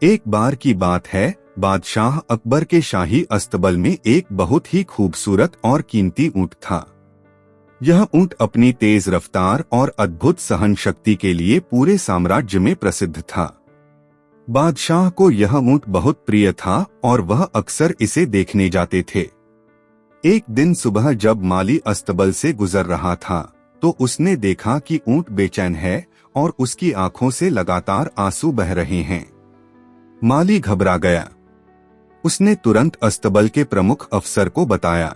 एक बार की बात है, बादशाह अकबर के शाही अस्तबल में एक बहुत ही खूबसूरत और कीमती ऊंट था। यह ऊंट अपनी तेज रफ्तार और अद्भुत सहन शक्ति के लिए पूरे साम्राज्य में प्रसिद्ध था। बादशाह को यह ऊंट बहुत प्रिय था और वह अक्सर इसे देखने जाते थे। एक दिन सुबह जब माली अस्तबल से गुजर रहा था तो उसने देखा कि ऊंट बेचैन है और उसकी आंखों से लगातार आंसू बह रहे हैं। माली घबरा गया। उसने तुरंत अस्तबल के प्रमुख अफसर को बताया।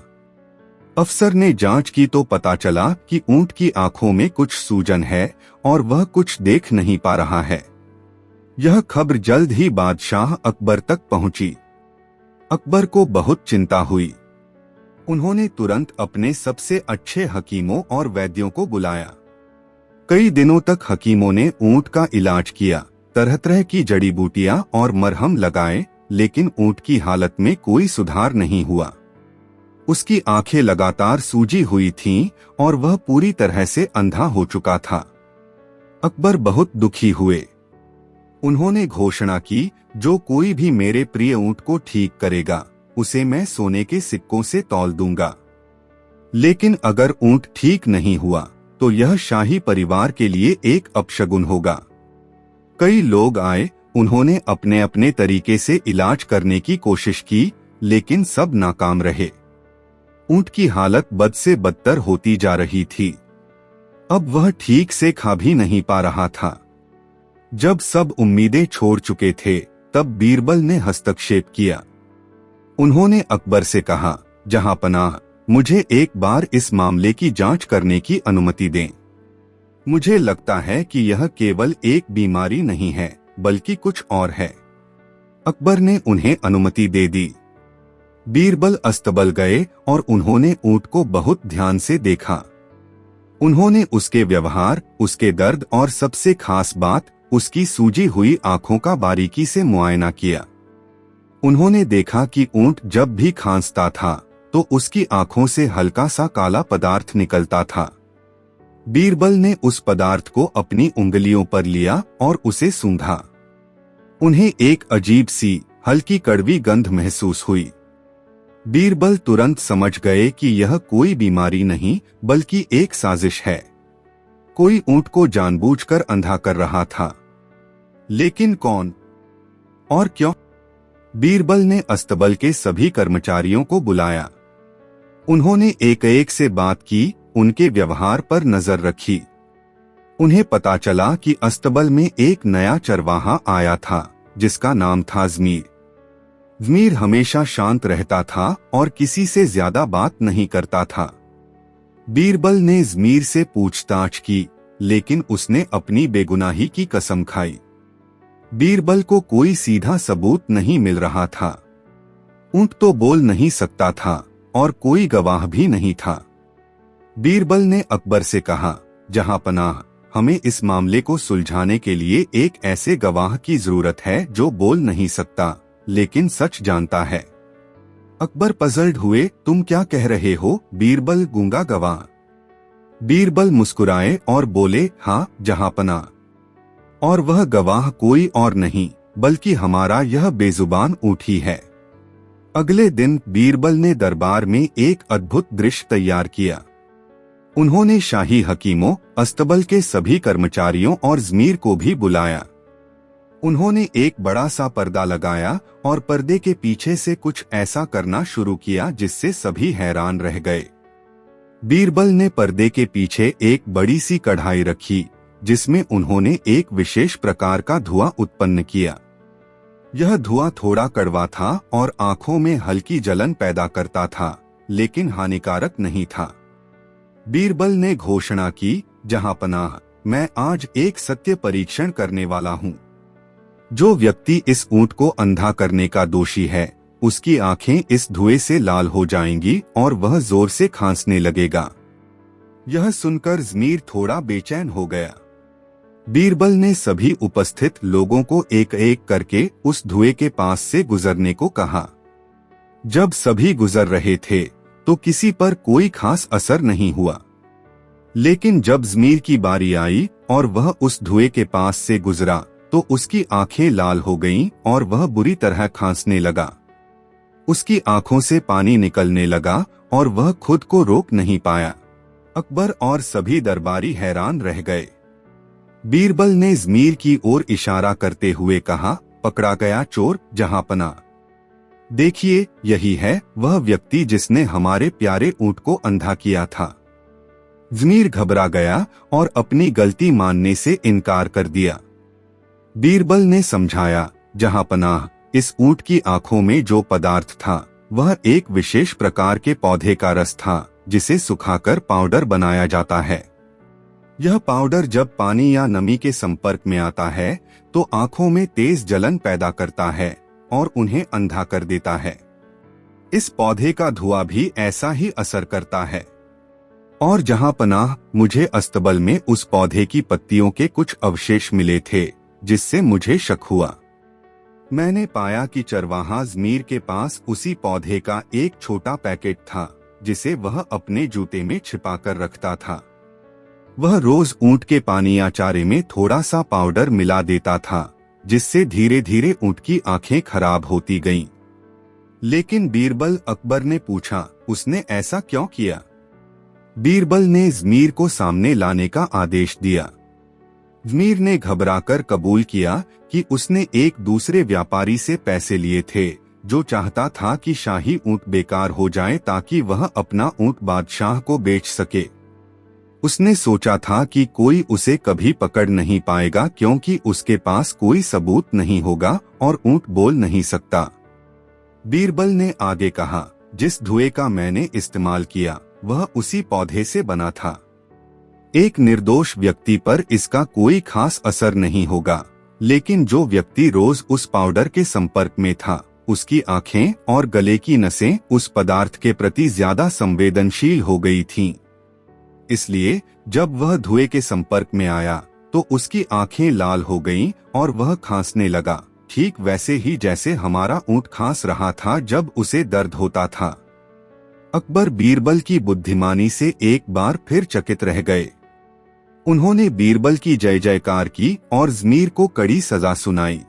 अफसर ने जांच की तो पता चला कि ऊंट की आंखों में कुछ सूजन है और वह कुछ देख नहीं पा रहा है। यह खबर जल्द ही बादशाह अकबर तक पहुंची। अकबर को बहुत चिंता हुई। उन्होंने तुरंत अपने सबसे अच्छे हकीमों और वैद्यों को बुलाया। कई दिनों तक हकीमों ने ऊंट का इलाज किया, तरह तरह की जड़ी बूटियां और मरहम लगाए, लेकिन ऊंट की हालत में कोई सुधार नहीं हुआ। उसकी आंखें लगातार सूजी हुई थीं और वह पूरी तरह से अंधा हो चुका था। अकबर बहुत दुखी हुए। उन्होंने घोषणा की, जो कोई भी मेरे प्रिय ऊंट को ठीक करेगा उसे मैं सोने के सिक्कों से तौल दूंगा। लेकिन अगर ऊंट ठीक नहीं हुआ तो यह शाही परिवार के लिए एक अपशगुन होगा। कई लोग आए, उन्होंने अपने अपने तरीके से इलाज करने की कोशिश की, लेकिन सब नाकाम रहे। ऊंट की हालत बद से बदतर होती जा रही थी। अब वह ठीक से खा भी नहीं पा रहा था। जब सब उम्मीदें छोड़ चुके थे, तब बीरबल ने हस्तक्षेप किया। उन्होंने अकबर से कहा, जहांपनाह, मुझे एक बार इस मामले की जांच करने की अनुमति दें। मुझे लगता है कि यह केवल एक बीमारी नहीं है, बल्कि कुछ और है। अकबर ने उन्हें अनुमति दे दी। बीरबल अस्तबल गए और उन्होंने ऊंट को बहुत ध्यान से देखा। उन्होंने उसके व्यवहार, उसके दर्द और सबसे खास बात, उसकी सूजी हुई आंखों का बारीकी से मुआयना किया। उन्होंने देखा कि ऊंट जब भी खांसता था तो उसकी आंखों से हल्का सा काला पदार्थ निकलता था। बीरबल ने उस पदार्थ को अपनी उंगलियों पर लिया और उसे सूंघा। उन्हें एक अजीब सी हल्की कड़वी गंध महसूस हुई। बीरबल तुरंत समझ गए कि यह कोई बीमारी नहीं, बल्कि एक साजिश है। कोई ऊंट को जानबूझकर अंधा कर रहा था। लेकिन कौन और क्यों? बीरबल ने अस्तबल के सभी कर्मचारियों को बुलाया। उन्होंने एक एक से बात की, उनके व्यवहार पर नजर रखी। उन्हें पता चला कि अस्तबल में एक नया चरवाहा आया था, जिसका नाम था ज़मीर। ज़मीर हमेशा शांत रहता था और किसी से ज्यादा बात नहीं करता था। बीरबल ने ज़मीर से पूछताछ की, लेकिन उसने अपनी बेगुनाही की कसम खाई। बीरबल को कोई सीधा सबूत नहीं मिल रहा था। ऊंट तो बोल नहीं सकता था और कोई गवाह भी नहीं था। बीरबल ने अकबर से कहा, जहांपनाह, हमें इस मामले को सुलझाने के लिए एक ऐसे गवाह की जरूरत है जो बोल नहीं सकता लेकिन सच जानता है। अकबर पजल्ड हुए, तुम क्या कह रहे हो? बीरबल, गूंगा गवाह? बीरबल मुस्कुराए और बोले, हाँ जहांपनाह, और वह गवाह कोई और नहीं बल्कि हमारा यह बेजुबान ऊंट ही है। अगले दिन बीरबल ने दरबार में एक अद्भुत दृश्य तैयार किया। उन्होंने शाही हकीमों, अस्तबल के सभी कर्मचारियों और ज़मीर को भी बुलाया। उन्होंने एक बड़ा सा पर्दा लगाया और पर्दे के पीछे से कुछ ऐसा करना शुरू किया जिससे सभी हैरान रह गए। बीरबल ने पर्दे के पीछे एक बड़ी सी कढ़ाई रखी, जिसमें उन्होंने एक विशेष प्रकार का धुआं उत्पन्न किया। यह धुआं थोड़ा कड़वा था और आंखों में हल्की जलन पैदा करता था, लेकिन हानिकारक नहीं था। बीरबल ने घोषणा की, जहांपनाह, मैं आज एक सत्य परीक्षण करने वाला हूँ। जो व्यक्ति इस ऊंट को अंधा करने का दोषी है, उसकी आंखें इस धुएं से लाल हो जाएंगी और वह जोर से खांसने लगेगा। यह सुनकर ज़मीर थोड़ा बेचैन हो गया। बीरबल ने सभी उपस्थित लोगों को एक एक करके उस धुएं के पास से गुजरने को कहा। जब सभी गुजर रहे थे तो किसी पर कोई खास असर नहीं हुआ, लेकिन जब ज़मीर की बारी आई और वह उस धुएं के पास से गुजरा तो उसकी आंखें लाल हो गईं और वह बुरी तरह खांसने लगा। उसकी आंखों से पानी निकलने लगा और वह खुद को रोक नहीं पाया। अकबर और सभी दरबारी हैरान रह गए। बीरबल ने ज़मीर की ओर इशारा करते हुए कहा, पकड़ा गया चोर जहांपना। देखिए, यही है वह व्यक्ति जिसने हमारे प्यारे ऊंट को अंधा किया था। ज़मीर घबरा गया और अपनी गलती मानने से इनकार कर दिया। बीरबल ने समझाया, जहांपनाह, इस ऊंट की आंखों में जो पदार्थ था वह एक विशेष प्रकार के पौधे का रस था जिसे सुखाकर पाउडर बनाया जाता है। यह पाउडर जब पानी या नमी के संपर्क में आता है तो आंखों में तेज जलन पैदा करता है और उन्हें अंधा कर देता है। इस पौधे का धुआं भी ऐसा ही असर करता है। और जहांपनाह, मुझे अस्तबल में उस पौधे की पत्तियों के कुछ अवशेष मिले थे जिससे मुझे शक हुआ। मैंने पाया कि चरवाहा ज़मीर के पास उसी पौधे का एक छोटा पैकेट था जिसे वह अपने जूते में छिपा कर रखता था। वह रोज ऊंट के पानी या चारे में थोड़ा सा पाउडर मिला देता था जिससे धीरे धीरे ऊंट की आंखें खराब होती गईं। लेकिन बीरबल, अकबर ने पूछा, उसने ऐसा क्यों किया? बीरबल ने ज़मीर को सामने लाने का आदेश दिया। ज़मीर ने घबराकर कबूल किया कि उसने एक दूसरे व्यापारी से पैसे लिए थे जो चाहता था कि शाही ऊंट बेकार हो जाए ताकि वह अपना ऊंट बादशाह को बेच सके। उसने सोचा था कि कोई उसे कभी पकड़ नहीं पाएगा क्योंकि उसके पास कोई सबूत नहीं होगा और ऊंट बोल नहीं सकता। बीरबल ने आगे कहा, जिस धुएं का मैंने इस्तेमाल किया वह उसी पौधे से बना था। एक निर्दोष व्यक्ति पर इसका कोई खास असर नहीं होगा, लेकिन जो व्यक्ति रोज उस पाउडर के संपर्क में था उसकी आंखें और गले की नसें उस पदार्थ के प्रति ज्यादा संवेदनशील हो गई थीं। इसलिए जब वह धुएं के संपर्क में आया तो उसकी आंखें लाल हो गईं और वह खांसने लगा, ठीक वैसे ही जैसे हमारा ऊंट खांस रहा था जब उसे दर्द होता था। अकबर बीरबल की बुद्धिमानी से एक बार फिर चकित रह गए। उन्होंने बीरबल की जय जयकार की और ज़मीर को कड़ी सजा सुनाई।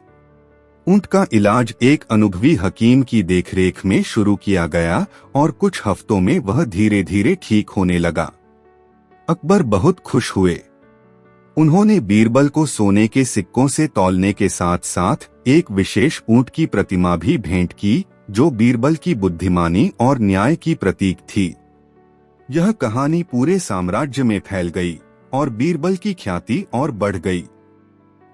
ऊंट का इलाज एक अनुभवी हकीम की देखरेख में शुरू किया गया और कुछ हफ्तों में वह धीरे धीरे ठीक होने लगा। अकबर बहुत खुश हुए। उन्होंने बीरबल को सोने के सिक्कों से तौलने के साथ साथ एक विशेष ऊंट की प्रतिमा भी भेंट की जो बीरबल की बुद्धिमानी और न्याय की प्रतीक थी। यह कहानी पूरे साम्राज्य में फैल गई और बीरबल की ख्याति और बढ़ गई।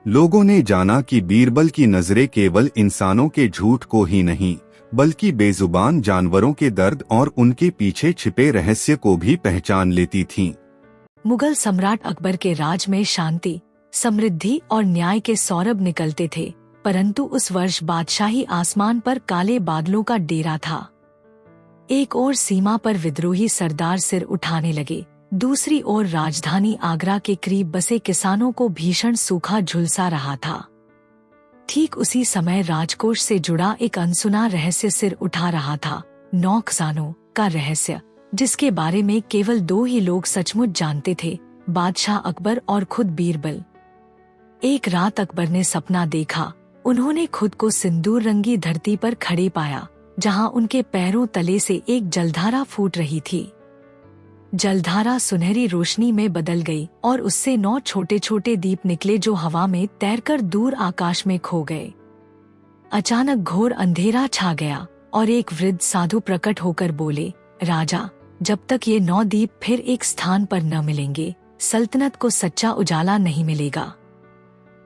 लोगों ने जाना कि बीरबल की नजरें केवल इंसानों के झूठ को ही नहीं बल्कि बेजुबान जानवरों के दर्द और उनके पीछे छिपे रहस्य को भी पहचान लेती थीं। मुगल सम्राट अकबर के राज में शांति, समृद्धि और न्याय के सौरभ निकलते थे, परंतु उस वर्ष बादशाही आसमान पर काले बादलों का डेरा था। एक ओर सीमा पर विद्रोही सरदार सिर उठाने लगे, दूसरी ओर राजधानी आगरा के करीब बसे किसानों को भीषण सूखा झुलसा रहा था। ठीक उसी समय राजकोष से जुड़ा एक अनसुना रहस्य सिर उठा रहा था, 9 खजानों का रहस्य, जिसके बारे में केवल 2 ही लोग सचमुच जानते थे, बादशाह अकबर और खुद बीरबल। एक रात अकबर ने सपना देखा। उन्होंने खुद को सिंदूर रंगी धरती पर खड़े पाया, जहां उनके पैरों तले से एक जलधारा फूट रही थी। जलधारा सुनहरी रोशनी में बदल गई और उससे 9 छोटे छोटे दीप निकले जो हवा में तैरकर दूर आकाश में खो गए। अचानक घोर अंधेरा छा गया और एक वृद्ध साधु प्रकट होकर बोले, राजा, जब तक ये 9 दीप फिर एक स्थान पर न मिलेंगे, सल्तनत को सच्चा उजाला नहीं मिलेगा।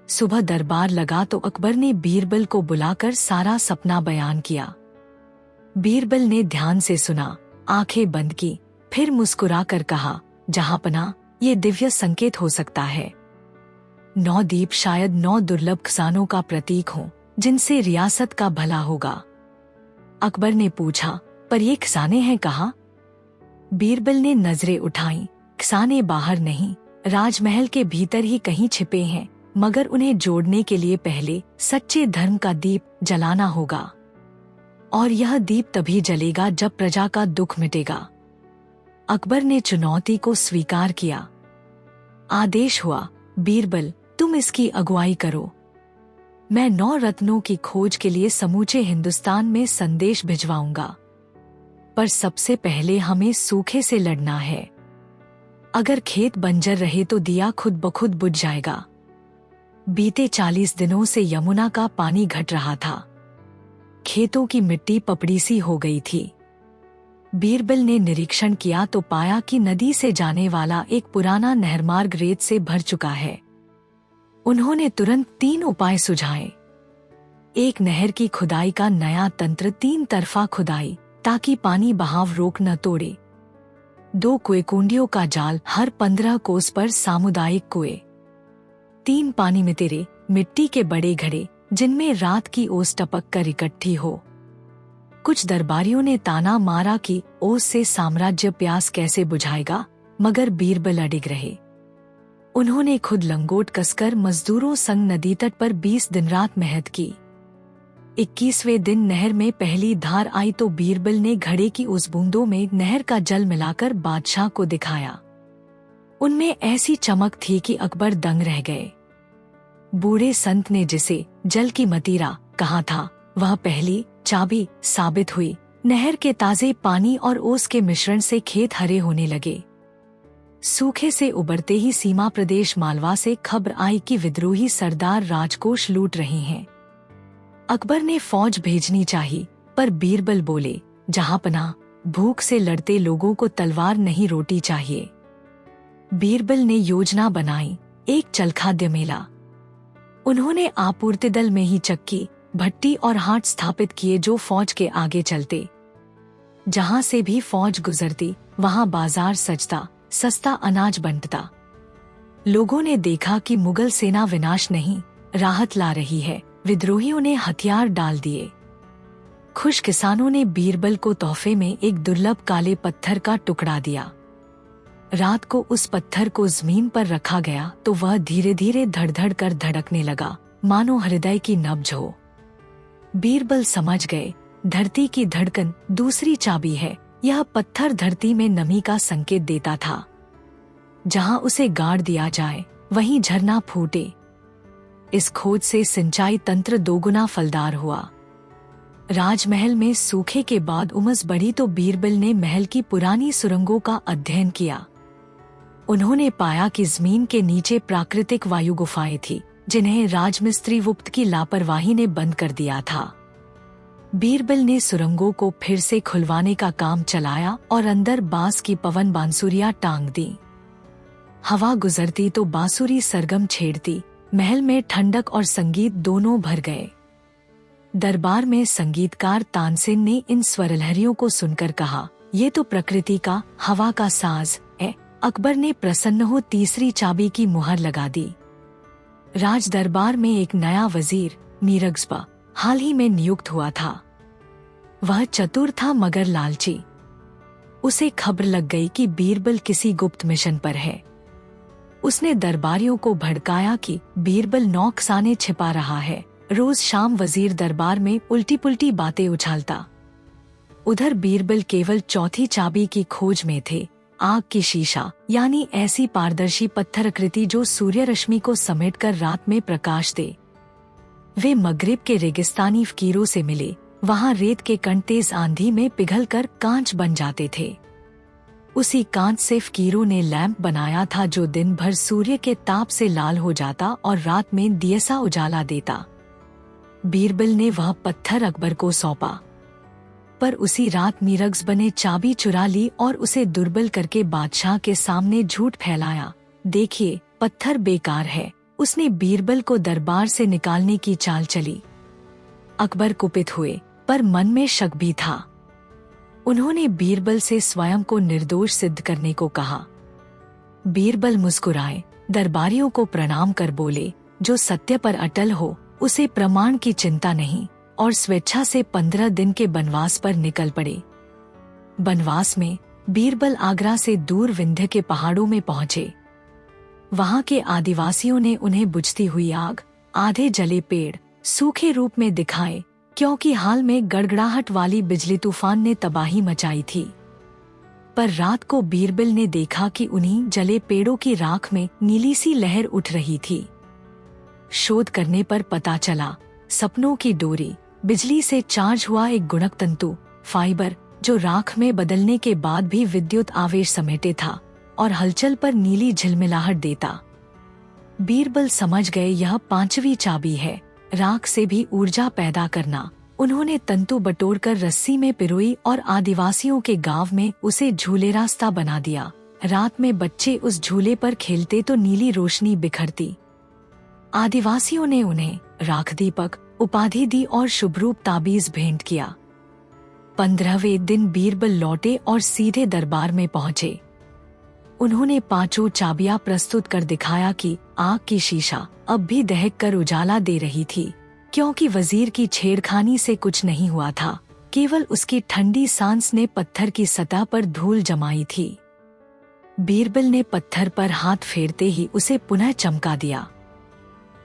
सुबह दरबार लगा तो अकबर ने बीरबल को बुलाकर सारा सपना बयान किया। बीरबल ने ध्यान से सुना, आंखें बंद की, फिर मुस्कुराकर कहा, जहांपना, ये दिव्य संकेत हो सकता है। 9 दीप शायद 9 दुर्लभ खजानों का प्रतीक हों, जिनसे रियासत का भला होगा। अकबर ने पूछा, पर ये खजाने हैं कहाँ? बीरबल ने नजरें उठाईं, खजाने बाहर नहीं, राजमहल के भीतर ही कहीं छिपे हैं, मगर उन्हें जोड़ने के लिए पहले सच्चे धर्म का दीप जलाना होगा। और यह दीप तभी जलेगा जब प्रजा का दुख मिटेगा। अकबर ने चुनौती को स्वीकार किया। आदेश हुआ, बीरबल, तुम इसकी अगुवाई करो। मैं 9 रत्नों की खोज के लिए समूचे हिंदुस्तान में संदेश भिजवाऊंगा, पर सबसे पहले हमें सूखे से लड़ना है। अगर खेत बंजर रहे तो दिया खुद ब खुद बुझ जाएगा। बीते 40 दिनों से यमुना का पानी घट रहा था। खेतों की मिट्टी पपड़ी सी हो गई थी। बीरबल ने निरीक्षण किया तो पाया कि नदी से जाने वाला एक पुराना नहरमार्ग रेत से भर चुका है। उन्होंने तुरंत 3 उपाय सुझाए। एक, नहर की खुदाई का नया तंत्र, 3 तरफा खुदाई ताकि पानी बहाव रोक न तोड़े। 2, कुएकुंडियों का जाल, हर 15 कोस पर सामुदायिक कुएं। 3, पानी में तेरे मिट्टी के बड़े घड़े जिनमें रात की ओस टपक कर इकट्ठी हो। कुछ दरबारियों ने ताना मारा कि ओस से साम्राज्य प्यास कैसे बुझाएगा, मगर बीरबल अडिग रहे। उन्होंने खुद लंगोट कसकर मजदूरों संग नदी तट पर 20 दिन रात मेहनत की। 21वें दिन नहर में पहली धार आई तो बीरबल ने घड़े की उस बूंदों में नहर का जल मिलाकर बादशाह को दिखाया। उनमें ऐसी चमक थी कि अकबर दंग रह गए। बूढ़े संत ने जिसे जल की मदिरा कहा था, वह पहली चाबी साबित हुई। नहर के ताजे पानी और ओस के मिश्रण से खेत हरे होने लगे। सूखे से उबरते ही सीमा प्रदेश मालवा से खबर आई कि विद्रोही सरदार राजकोष लूट रहे हैं। अकबर ने फौज भेजनी चाहिए, पर बीरबल बोले, जहांपनाह, भूख से लड़ते लोगों को तलवार नहीं रोटी चाहिए। बीरबल ने योजना बनाई, एक चलखाद्य मेला। उन्होंने आपूर्ति दल में ही चक्की, भट्टी और हाट स्थापित किए जो फौज के आगे चलते। जहां से भी फौज गुजरती वहां बाजार सजता, सस्ता अनाज बंटता। लोगों ने देखा कि मुगल सेना विनाश नहीं, राहत ला रही है। विद्रोहियों ने हथियार डाल दिए। खुश किसानों ने बीरबल को तोहफे में एक दुर्लभ काले पत्थर का टुकड़ा दिया। रात को उस पत्थर को जमीन पर रखा गया तो वह धीरे धीरे धड़धड़ कर धड़कने लगा, मानो हृदय की नब्ज हो। बीरबल समझ गए, धरती की धड़कन दूसरी चाबी है। यह पत्थर धरती में नमी का संकेत देता था। जहां उसे गाड़ दिया जाए वहीं झरना फूटे। इस खोज से सिंचाई तंत्र दोगुना फलदार हुआ। राजमहल में सूखे के बाद उमस बढ़ी तो बीरबल ने महल की पुरानी सुरंगों का अध्ययन किया। उन्होंने पाया कि जमीन के नीचे प्राकृतिक वायु गुफाएं थी, जिन्हें राजमिस्त्री गुप्त की लापरवाही ने बंद कर दिया था। बीरबल ने सुरंगों को फिर से खुलवाने का काम चलाया और अंदर बांस की पवन बांसुरियां टांग दी। हवा गुजरती तो बांसुरी सरगम छेड़ती। महल में ठंडक और संगीत दोनों भर गए। दरबार में संगीतकार तानसेन ने इन स्वरलहरियों को सुनकर कहा, ये तो प्रकृति का हवा का साज है। अकबर ने प्रसन्न हो तीसरी चाबी की मुहर लगा दी। राज दरबार में एक नया वजीर मीरगज़बा हाल ही में नियुक्त हुआ था। वह चतुर था मगर लालची। उसे खबर लग गई कि बीरबल किसी गुप्त मिशन पर है। उसने दरबारियों को भड़काया कि बीरबल नौकसाने छिपा रहा है। रोज शाम वजीर दरबार में उल्टी पुल्टी बातें उछालता। उधर बीरबल केवल चौथी चाबी की खोज में थे, आग की शीशा, यानी ऐसी पारदर्शी पत्थराकृति जो सूर्य रश्मि को समेटकर रात में प्रकाश दे। वे मगरिब के रेगिस्तानी फकीरों से मिले। वहां रेत के कण तेज आंधी में पिघलकर कांच बन जाते थे। उसी कांच से फकीरों ने लैंप बनाया था जो दिन भर सूर्य के ताप से लाल हो जाता और रात में दियसा उजाला देता। बीरबल ने वह पत्थर अकबर को सौंपा, पर उसी रात मीरगज़बा ने चाबी चुरा ली और उसे दुर्बल करके बादशाह के सामने झूठ फैलाया। देखिए, पत्थर बेकार है। उसने बीरबल को दरबार से निकालने की चाल चली। अकबर कुपित हुए, पर मन में शक भी था। उन्होंने बीरबल से स्वयं को निर्दोष सिद्ध करने को कहा। बीरबल मुस्कुराए, दरबारियों को प्रणाम कर बोले, जो सत्य पर अटल हो उसे प्रमाण की चिंता नहीं, और स्वेच्छा से 15 दिन के बनवास पर निकल पड़े। बनवास में बीरबल आगरा से दूर विंध्य के पहाड़ों में पहुंचे। वहां के आदिवासियों ने उन्हें बुझती हुई आग, आधे जले पेड़ सूखे रूप में दिखाए, क्योंकि हाल में गड़गड़ाहट वाली बिजली तूफान ने तबाही मचाई थी। पर रात को बीरबल ने देखा कि उन्हीं जले पेड़ों की राख में नीली सी लहर उठ रही थी। शोध करने पर पता चला सपनों की डोरी बिजली से चार्ज हुआ एक गुणक तंतु फाइबर जो राख में बदलने के बाद भी विद्युत आवेश समेटे था और हलचल पर नीली झिलमिलाहट देता। बीरबल समझ गए यह पांचवी चाबी है, राख से भी ऊर्जा पैदा करना। उन्होंने तंतु बटोरकर रस्सी में पिरोई और आदिवासियों के गांव में उसे झूले रास्ता बना दिया। रात में बच्चे उस झूले पर खेलते तो नीली रोशनी बिखरती। आदिवासियों ने उन्हें राख दीपक उपाधि दी और शुभरूप ताबीज भेंट किया। 15वें दिन बीरबल लौटे और सीधे दरबार में पहुंचे। उन्होंने पांचों चाबियां प्रस्तुत कर दिखाया कि आग की शीशा अब भी दहक कर उजाला दे रही थी, क्योंकि वजीर की छेड़खानी से कुछ नहीं हुआ था, केवल उसकी ठंडी सांस ने पत्थर की सतह पर धूल जमाई थी। बीरबल ने पत्थर पर हाथ फेरते ही उसे पुनः चमका दिया।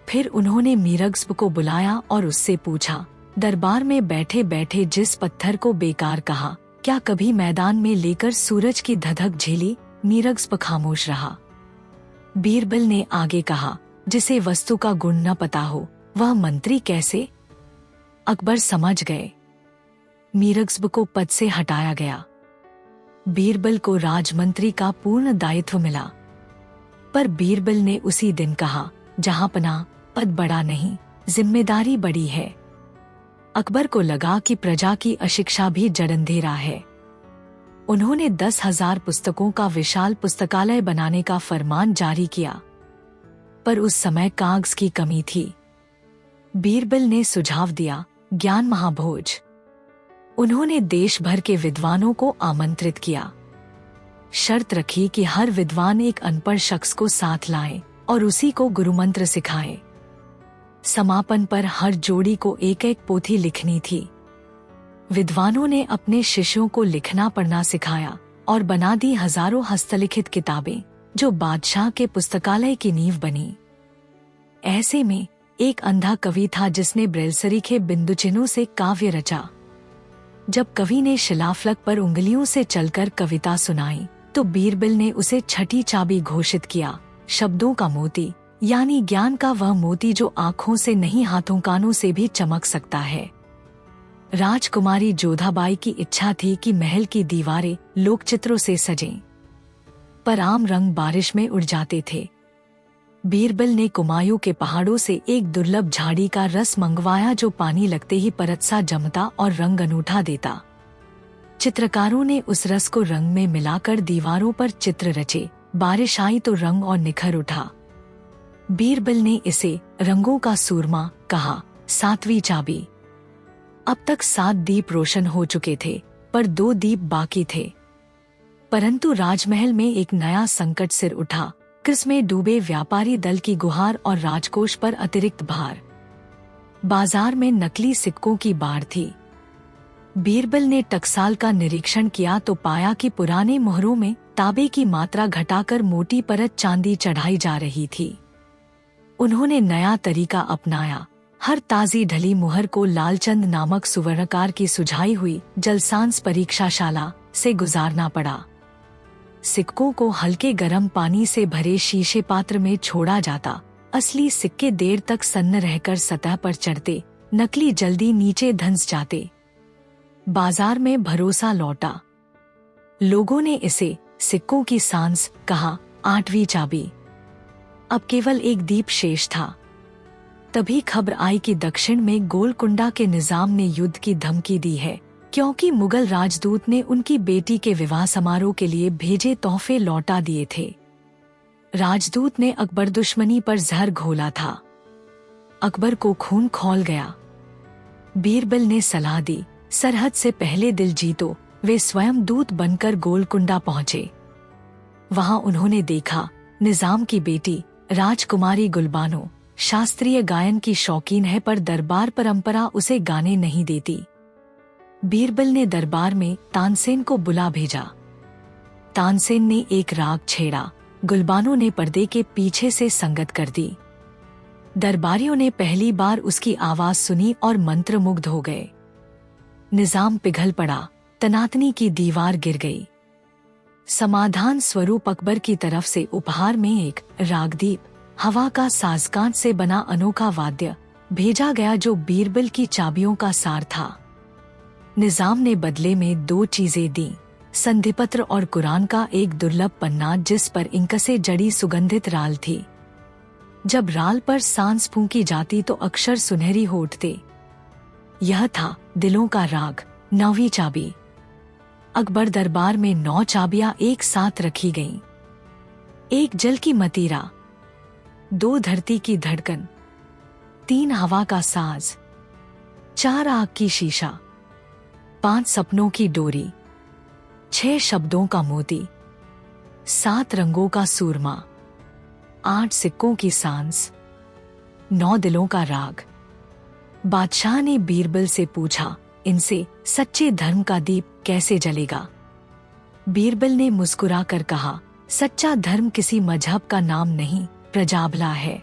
फिर उन्होंने मीरग्स्ब को बुलाया और उससे पूछा, दरबार में बैठे बैठे जिस पत्थर को बेकार कहा, क्या कभी मैदान में लेकर सूरज की धधक झेली? मीरग्स्ब खामोश रहा। बीरबल ने आगे कहा, जिसे वस्तु का गुण न पता हो वह मंत्री कैसे? अकबर समझ गए। मीरग्स्ब को पद से हटाया गया। बीरबल को राजमंत्री का पूर्ण दायित्व मिला। पर बीरबल ने उसी दिन कहा, जहांपना पद बड़ा नहीं, जिम्मेदारी बड़ी है। अकबर को लगा कि प्रजा की अशिक्षा भी जड़ंधेरा है। उन्होंने 10,000 पुस्तकों का विशाल पुस्तकालय बनाने का फरमान जारी किया, पर उस समय कागज की कमी थी। बीरबल ने सुझाव दिया, ज्ञान महाभोज। उन्होंने देश भर के विद्वानों को आमंत्रित किया। शर्त रखी कि हर विद्वान एक अनपढ़ शख्स को साथ लाए और उसी को गुरुमंत्र सिखाए। समापन पर हर जोड़ी को एक एक पोथी लिखनी थी। विद्वानों ने अपने शिष्यों को लिखना पढ़ना सिखाया और बना दी हजारों हस्तलिखित किताबें, जो बादशाह के पुस्तकालय की नींव बनी। ऐसे में एक अंधा कवि था जिसने ब्रेल सरीखे बिंदु चिन्हों से काव्य रचा। जब कवि ने शिलाफलक पर उंगलियों से चलकर कविता सुनाई तो बीरबल ने उसे छठी चाबी घोषित किया, शब्दों का मोती, यानी ज्ञान का वह मोती जो आँखों से नहीं हाथों कानों से भी चमक सकता है। राजकुमारी जोधाबाई की इच्छा थी कि महल की दीवारें लोकचित्रों से सजें, पर आम रंग बारिश में उड़ जाते थे। बीरबल ने कुमायूं के पहाड़ों से एक दुर्लभ झाड़ी का रस मंगवाया जो पानी लगते ही परत सा जमता और रंग अनूठा देता। चित्रकारों ने उस रस को रंग में मिलाकर दीवारों पर चित्र रचे। बारिश आई तो रंग और निखर उठा। बीरबल ने इसे रंगों का सूरमा कहा। 7वीं चाबी। अब तक 7 दीप रोशन हो चुके थे, पर 2 दीप बाकी थे। परंतु राजमहल में एक नया संकट सिर उठा। कर्ज में डूबे व्यापारी दल की गुहार और राजकोष पर अतिरिक्त भार। बाजार में नकली सिक्कों की बाढ़ थी। बीरबल ने टकसाल का निरीक्षण किया तो पाया कि पुराने मोहरों में तांबे की मात्रा घटाकर मोटी परत चांदी चढ़ाई जा रही थी। उन्होंने नया तरीका अपनाया। हर ताजी ढली मुहर को लालचंद नामक सुवर्णकार की सुझाई हुई जलसांस परीक्षाशाला से गुजारना पड़ा। सिक्कों को हल्के गर्म पानी से भरे शीशे पात्र में छोड़ा जाता। असली सिक्के देर तक सन्न रहकर सतह पर चढ़ते, नकली जल्दी नीचे धंस जाते। बाजार में भरोसा लौटा। लोगों ने इसे सिक्कों की सांस कहा। 8वीं चाबी। अब केवल एक दीप शेष था। तभी खबर आई कि दक्षिण में गोलकुंडा के निजाम ने युद्ध की धमकी दी है, क्योंकि मुगल राजदूत ने उनकी बेटी के विवाह समारोह के लिए भेजे तोहफे लौटा दिए थे। राजदूत ने अकबर दुश्मनी पर जहर घोला था। अकबर को खून खौल गया। बीरबल ने सलाह दी, सरहद से पहले दिल जीतो। वे स्वयं दूत बनकर गोलकुंडा पहुंचे। वहां उन्होंने देखा निजाम की बेटी राजकुमारी गुलबानो शास्त्रीय गायन की शौकीन है, पर दरबार परंपरा उसे गाने नहीं देती। बीरबल ने दरबार में तानसेन को बुला भेजा। तानसेन ने एक राग छेड़ा। गुलबानो ने पर्दे के पीछे से संगत कर दी। दरबारियों ने पहली बार उसकी आवाज सुनी और मंत्रमुग्ध हो गए। निजाम पिघल पड़ा। तनातनी की दीवार गिर गई। समाधान स्वरूप अकबर की तरफ से उपहार में एक रागदीप हवा का साजकांच से बना अनोखा वाद्य भेजा गया जो बीरबल की चाबियों का सार था। निजाम ने बदले में 2 चीजें दी, संधिपत्र और कुरान का एक दुर्लभ पन्ना जिस पर इंक से जड़ी सुगंधित राल थी। जब राल पर सांस फूंकी जाती तो अक्षर सुनहरी हो उठते। यह था दिलों का राग, 9वीं चाबी। अकबर दरबार में 9 चाबियां एक साथ रखी गईं। 1 जल की मतीरा, 2 धरती की धड़कन, 3 हवा का साज, 4 आग की शीशा, 5 सपनों की डोरी, 6 शब्दों का मोती, 7 रंगों का सूरमा, 8 सिक्कों की सांस, 9 दिलों का राग। बादशाह ने बीरबल से पूछा, इनसे सच्चे धर्म का दीप कैसे जलेगा? बीरबल ने मुस्कुराकर कहा, सच्चा धर्म किसी मजहब का नाम नहीं, प्रजाबला है।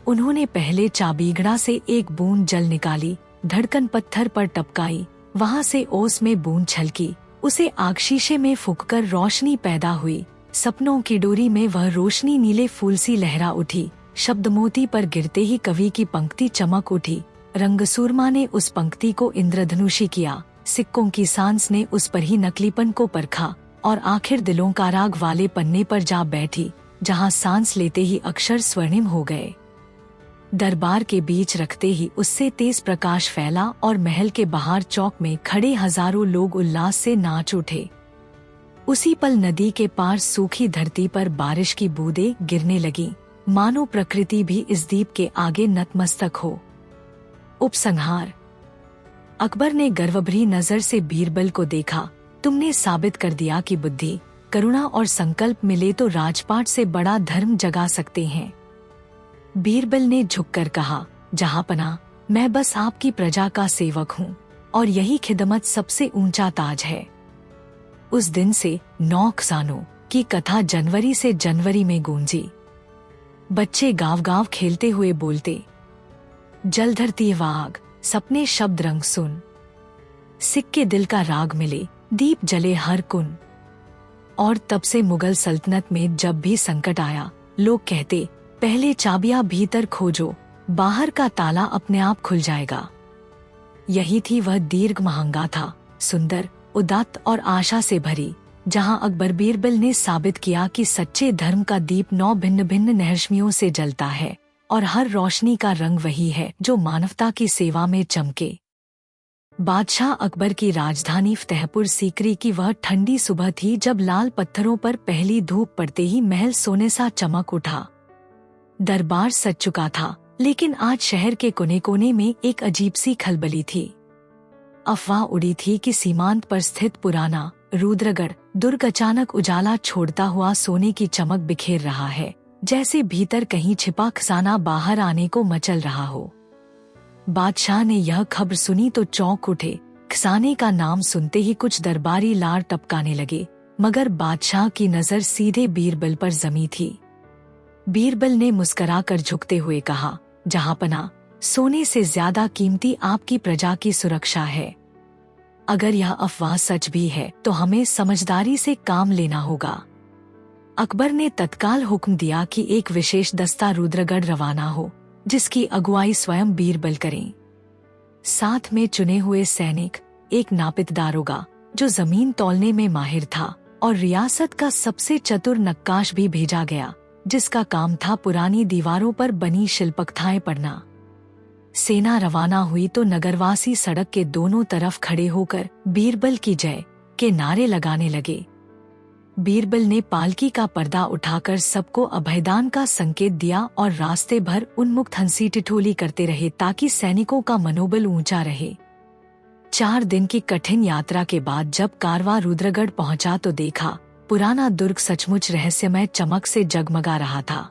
उन्होंने पहले चाबीगड़ा से एक बूंद जल निकाली, धड़कन पत्थर पर टपकाई, वहां से ओस में बूंद छलकी, उसे आग शीशे में फूंककर रोशनी पैदा हुई। सपनों की डोरी में वह रोशनी नीले फूल सी लहरा उठी। शब्द मोती पर गिरते ही कवि की पंक्ति चमक उठी। रंग सूरमा ने उस पंक्ति को इंद्रधनुषी किया, सिक्कों की सांस ने उस पर ही नकलीपन को परखा और आखिर दिलों का राग वाले पन्ने पर जा बैठी, जहां सांस लेते ही अक्षर स्वर्णिम हो गए। दरबार के बीच रखते ही उससे तेज प्रकाश फैला और महल के बाहर चौक में खड़े हजारों लोग उल्लास से नाच उठे। उसी पल नदी के पार सूखी धरती पर बारिश की बूंदें गिरने लगीं, मानो प्रकृति भी इस दीप के आगे नतमस्तक हो। उपसंहार। अकबर ने गर्वभरी नजर से बीरबल को देखा। तुमने साबित कर दिया कि बुद्धि, करुणा और संकल्प मिले तो राजपाट से बड़ा धर्म जगा सकते हैं। बीरबल ने झुककर कहा, जहांपना, मैं बस आपकी प्रजा का सेवक हूँ और यही खिदमत सबसे ऊंचा ताज है। उस दिन से 9 खजानों की कथा जनवरी से जनवरी में गूंजी। बच्चे गाँव गाँव खेलते हुए बोलते, जल धरती वाग, सपने शब्द रंग सुन, सिक्के दिल का राग मिले, दीप जले हर कुन। और तब से मुगल सल्तनत में जब भी संकट आया, लोग कहते, पहले चाबियां भीतर खोजो, बाहर का ताला अपने आप खुल जाएगा। यही थी वह दीर्घ महंगा था, सुंदर, उदात्त और आशा से भरी, जहां अकबर बीरबल ने साबित किया कि सच्चे धर्म का दीप 9 भिन्न भिन्न नहरश्मियों से जलता है और हर रोशनी का रंग वही है जो मानवता की सेवा में चमके। बादशाह अकबर की राजधानी फतेहपुर सीकरी की वह ठंडी सुबह थी जब लाल पत्थरों पर पहली धूप पड़ते ही महल सोने सा चमक उठा। दरबार सज चुका था, लेकिन आज शहर के कोने कोने में एक अजीब सी खलबली थी। अफवाह उड़ी थी कि सीमांत पर स्थित पुराना रुद्रगढ़ दुर्ग अचानक उजाला छोड़ता हुआ सोने की चमक बिखेर रहा है, जैसे भीतर कहीं छिपा खजाना बाहर आने को मचल रहा हो। बादशाह ने यह खबर सुनी तो चौंक उठे। खजाने का नाम सुनते ही कुछ दरबारी लार टपकाने लगे, मगर बादशाह की नजर सीधे बीरबल पर जमी थी। बीरबल ने मुस्कुराकर झुकते हुए कहा, जहांपना, सोने से ज्यादा कीमती आपकी प्रजा की सुरक्षा है। अगर यह अफवाह सच भी है तो हमें समझदारी से काम लेना होगा। अकबर ने तत्काल हुक्म दिया कि एक विशेष दस्ता रुद्रगढ़ रवाना हो, जिसकी अगुवाई स्वयं बीरबल करें। साथ में चुने हुए सैनिक, एक नापित दारोगा जो जमीन तौलने में माहिर था और रियासत का सबसे चतुर नक्काश भी भेजा गया, जिसका काम था पुरानी दीवारों पर बनी शिल्पकथाएं पढ़ना। सेना रवाना हुई तो नगरवासी सड़क के दोनों तरफ खड़े होकर बीरबल की जय के नारे लगाने लगे। बीरबल ने पालकी का पर्दा उठाकर सबको अभयदान का संकेत दिया और रास्ते भर उन्मुक्त हंसी ठिठोली करते रहे ताकि सैनिकों का मनोबल ऊंचा रहे। 4 दिन की कठिन यात्रा के बाद जब कारवा रुद्रगढ़ पहुंचा तो देखा, पुराना दुर्ग सचमुच रहस्यमय चमक से जगमगा रहा था।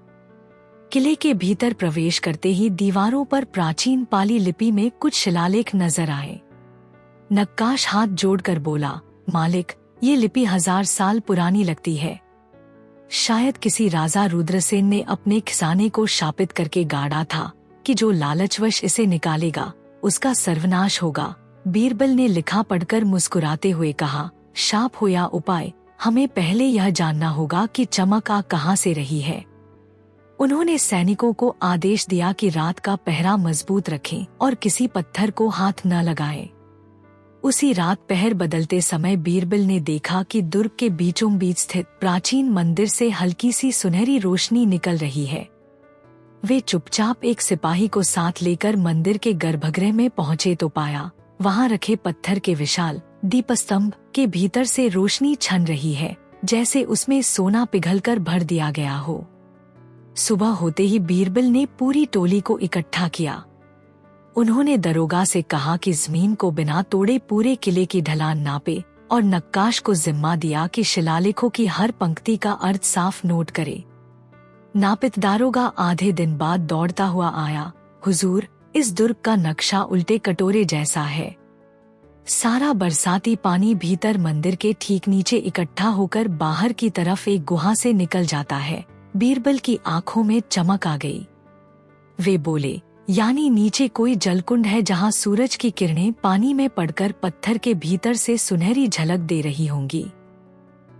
किले के भीतर प्रवेश करते ही दीवारों पर प्राचीन पाली लिपि में कुछ शिलालेख नजर आए। नक्काश हाथ जोड़कर बोला, मालिक, ये लिपि 1000 साल पुरानी लगती है। शायद किसी राजा रुद्रसेन ने अपने खजाने को शापित करके गाड़ा था कि जो लालचवश इसे निकालेगा उसका सर्वनाश होगा। बीरबल ने लिखा पढ़कर मुस्कुराते हुए कहा, शाप हो या उपाय, हमें पहले यह जानना होगा कि चमक आ कहाँ से रही है। उन्होंने सैनिकों को आदेश दिया कि रात का पहरा मजबूत रखें और किसी पत्थर को हाथ न लगाएं। उसी रात पहर बदलते समय बीरबल ने देखा कि दुर्ग के बीचों बीच स्थित प्राचीन मंदिर से हल्की सी सुनहरी रोशनी निकल रही है। वे चुपचाप एक सिपाही को साथ लेकर मंदिर के गर्भगृह में पहुंचे तो पाया वहां रखे पत्थर के विशाल दीपस्तंभ के भीतर से रोशनी छन रही है, जैसे उसमें सोना पिघलकर भर दिया गया हो। सुबह होते ही बीरबल ने पूरी टोली को इकट्ठा किया। उन्होंने दरोगा से कहा कि जमीन को बिना तोड़े पूरे किले की ढलान नापे और नक्काश को जिम्मा दिया कि शिलालेखों की हर पंक्ति का अर्थ साफ नोट करे। नापित दारोगा आधे दिन बाद दौड़ता हुआ आया, हुजूर, इस दुर्ग का नक्शा उल्टे कटोरे जैसा है। सारा बरसाती पानी भीतर मंदिर के ठीक नीचे इकट्ठा होकर बाहर की तरफ एक गुहा से निकल जाता है। बीरबल की आंखों में चमक आ गई। वे बोले, यानी नीचे कोई जलकुंड है जहां सूरज की किरणें पानी में पड़कर पत्थर के भीतर से सुनहरी झलक दे रही होंगी।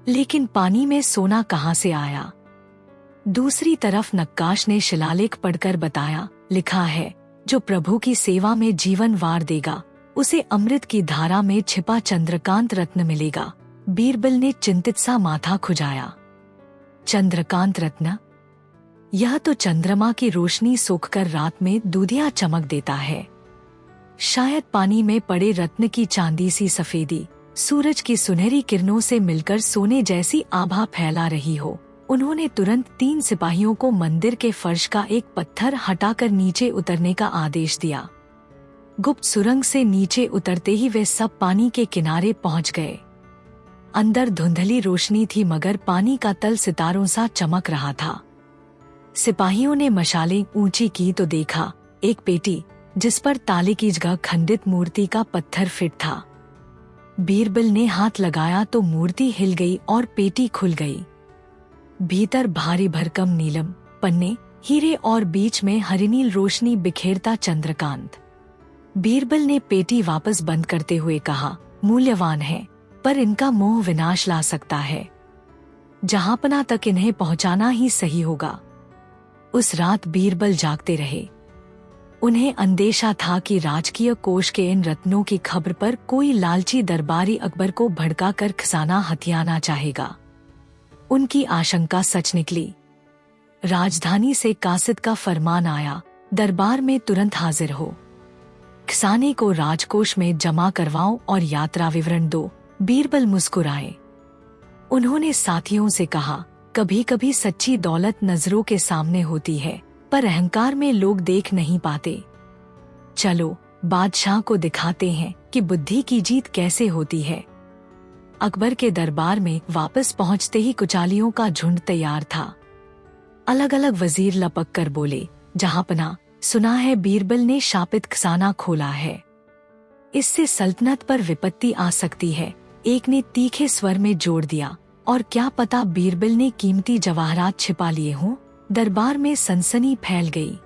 लेकिन पानी में सोना कहां से आया? दूसरी तरफ नक्काश ने शिलालेख पढ़कर बताया, लिखा है, जो प्रभु की सेवा में जीवन वार देगा उसे अमृत की धारा में छिपा चंद्रकांत रत्न मिलेगा। बीरबल ने चिंतित सा माथा खुजाया। चंद्रकांत रत्न? यह तो चंद्रमा की रोशनी सोखकर रात में दूधिया चमक देता है। शायद पानी में पड़े रत्न की चांदी सी सफेदी सूरज की सुनहरी किरणों से मिलकर सोने जैसी आभा फैला रही हो। उन्होंने तुरंत 3 सिपाहियों को मंदिर के फर्श का एक पत्थर हटाकर नीचे उतरने का आदेश दिया। गुप्त सुरंग से नीचे उतरते ही वे सब पानी के किनारे पहुंच गए। अंदर धुंधली रोशनी थी मगर पानी का तल सितारों सा चमक रहा था। सिपाहियों ने मशालें ऊंची की तो देखा एक पेटी जिस पर ताले की जगह खंडित मूर्ति का पत्थर फिट था। बीरबल ने हाथ लगाया तो मूर्ति हिल गई और पेटी खुल गई। भीतर भारी भरकम नीलम पन्ने, हीरे और बीच में हरिनील रोशनी बिखेरता चंद्रकांत। बीरबल ने पेटी वापस बंद करते हुए कहा, मूल्यवान है पर इनका मोह विनाश ला सकता है। जहांपना तक इन्हें पहुंचाना ही सही होगा। उस रात बीरबल जागते रहे। उन्हें अंदेशा था कि राजकीय कोष के इन रत्नों की खबर पर कोई लालची दरबारी अकबर को भड़काकर खजाना हथियाना चाहेगा। उनकी आशंका सच निकली। राजधानी से कासिद का फरमान आया, दरबार में तुरंत हाजिर हो। खजाने को राजकोष में जमा करवाओ और यात्रा विवरण दो। बीरबल मुस्कुराए। उन्होंने साथियों से कहा, कभी कभी सच्ची दौलत नजरों के सामने होती है पर अहंकार में लोग देख नहीं पाते। चलो बादशाह को दिखाते हैं कि बुद्धि की जीत कैसे होती है। अकबर के दरबार में वापस पहुंचते ही कुचालियों का झुंड तैयार था। अलग अलग वजीर लपक कर बोले, जहांपना, सुना है बीरबल ने शापित खजाना खोला है। इससे सल्तनत पर विपत्ति आ सकती है। एक ने तीखे स्वर में जोड़ दिया, और क्या पता बीरबल ने कीमती जवाहरात छिपा लिए हों। दरबार में सनसनी फैल गई।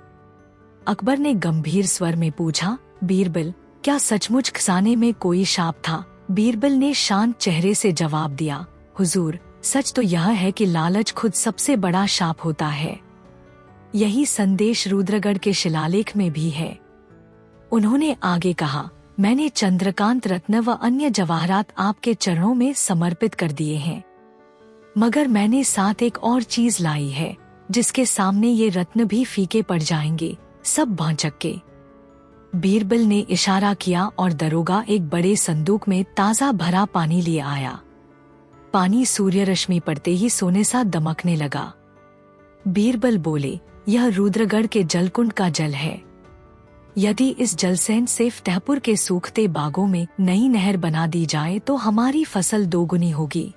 अकबर ने गंभीर स्वर में पूछा, बीरबल, क्या सचमुच खजाने में कोई शाप था? बीरबल ने शांत चेहरे से जवाब दिया, हुजूर, सच तो यह है कि लालच खुद सबसे बड़ा शाप होता है। यही संदेश रुद्रगढ़ के शिलालेख में भी है। उन्होंने आगे कहा, मैंने चंद्रकांत रत्न व अन्य जवाहरात आपके चरणों में समर्पित कर दिए हैं, मगर मैंने साथ एक और चीज लाई है जिसके सामने ये रत्न भी फीके पड़ जाएंगे, सब भौचक्के के। बीरबल ने इशारा किया और दरोगा एक बड़े संदूक में ताजा भरा पानी लिए आया। पानी सूर्य रश्मि पड़ते ही सोने सा दमकने लगा। बीरबल बोले, यह रुद्रगढ़ के जलकुंड का जल है। यदि इस जलसेन से फतेहपुर के सूखते बागों में नई नहर बना दी जाए तो हमारी फसल दोगुनी होगी।